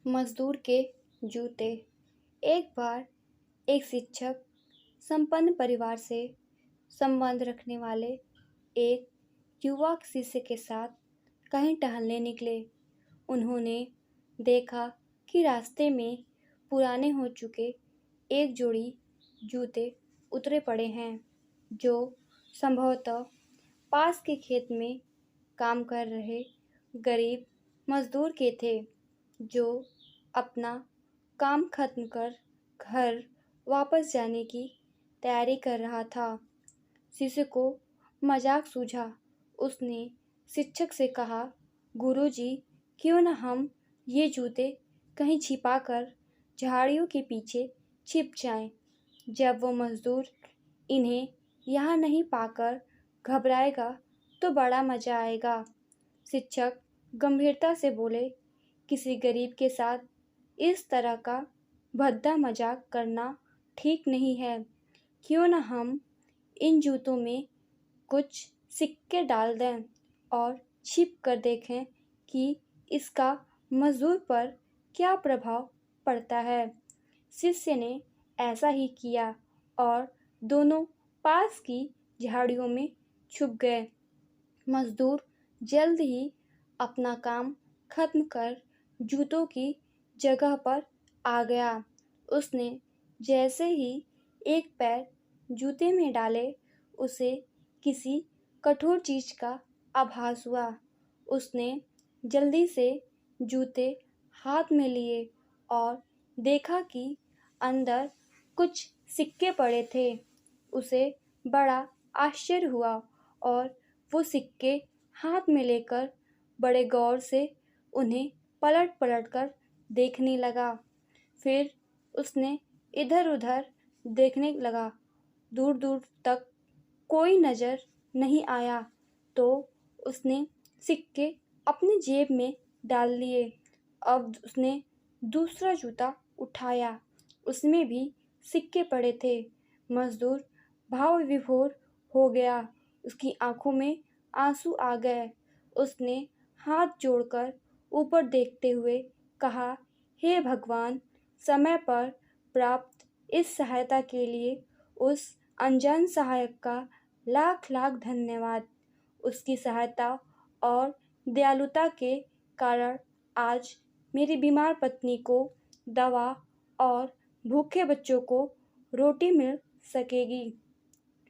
मजदूर के जूते। एक बार एक शिक्षक संपन्न परिवार से संबंध रखने वाले एक युवा शिष्य के साथ कहीं टहलने निकले। उन्होंने देखा कि रास्ते में पुराने हो चुके एक जोड़ी जूते उतरे पड़े हैं, जो संभवतः पास के खेत में काम कर रहे गरीब मजदूर के थे, जो अपना काम खत्म कर घर वापस जाने की तैयारी कर रहा था। शिष्य को मजाक सूझा। उसने शिक्षक से कहा, गुरुजी, क्यों न हम ये जूते कहीं छिपाकर झाड़ियों के पीछे छिप जाएं। जब वो मजदूर इन्हें यहाँ नहीं पाकर घबराएगा तो बड़ा मजा आएगा। शिक्षक गंभीरता से बोले, किसी गरीब के साथ इस तरह का भद्दा मजाक करना ठीक नहीं है। क्यों न हम इन जूतों में कुछ सिक्के डाल दें और छिप कर देखें कि इसका मजदूर पर क्या प्रभाव पड़ता है। शिष्य ने ऐसा ही किया और दोनों पास की झाड़ियों में छुप गए। मजदूर जल्द ही अपना काम खत्म कर जूतों की जगह पर आ गया। उसने जैसे ही एक पैर जूते में डाले, उसे किसी कठोर चीज का आभास हुआ। उसने जल्दी से जूते हाथ में लिए और देखा कि अंदर कुछ सिक्के पड़े थे। उसे बड़ा आश्चर्य हुआ और वो सिक्के हाथ में लेकर बड़े गौर से उन्हें पलट पलट कर देखने लगा। फिर उसने इधर उधर देखने लगा। दूर दूर तक कोई नजर नहीं आया तो उसने सिक्के अपनी जेब में डाल लिए। अब उसने दूसरा जूता उठाया, उसमें भी सिक्के पड़े थे। मजदूर भाव विभोर हो गया। उसकी आंखों में आंसू आ गए। उसने हाथ जोड़कर ऊपर देखते हुए कहा, हे भगवान, समय पर प्राप्त इस सहायता के लिए उस अनजान सहायक का लाख लाख धन्यवाद। उसकी सहायता और दयालुता के कारण आज मेरी बीमार पत्नी को दवा और भूखे बच्चों को रोटी मिल सकेगी।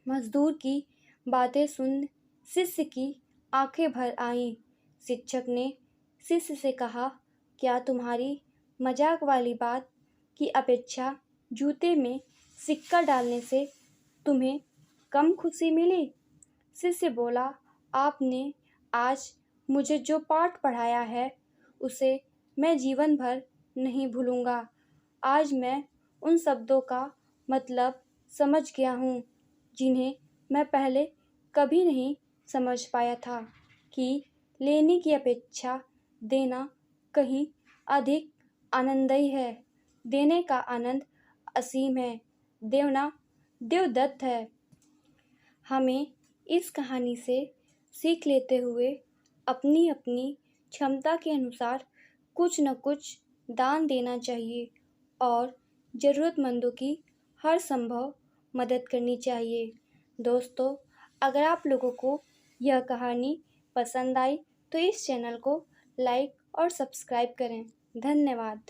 मजदूर की बातें सुन शिष्य की आंखें भर आईं। शिक्षक ने शिष्य से कहा, क्या तुम्हारी मजाक वाली बात की अपेक्षा जूते में सिक्का डालने से तुम्हें कम खुशी मिली? शिष्य बोला, आपने आज मुझे जो पाठ पढ़ाया है उसे मैं जीवन भर नहीं भूलूंगा। आज मैं उन शब्दों का मतलब समझ गया हूँ जिन्हें मैं पहले कभी नहीं समझ पाया था, कि लेने की अपेक्षा देना कहीं अधिक आनंददायी है। देने का आनंद असीम है, देना देवदत्त है। हमें इस कहानी से सीख लेते हुए अपनी अपनी क्षमता के अनुसार कुछ न कुछ दान देना चाहिए और ज़रूरतमंदों की हर संभव मदद करनी चाहिए। दोस्तों, अगर आप लोगों को यह कहानी पसंद आई तो इस चैनल को लाइक और सब्सक्राइब करें। धन्यवाद।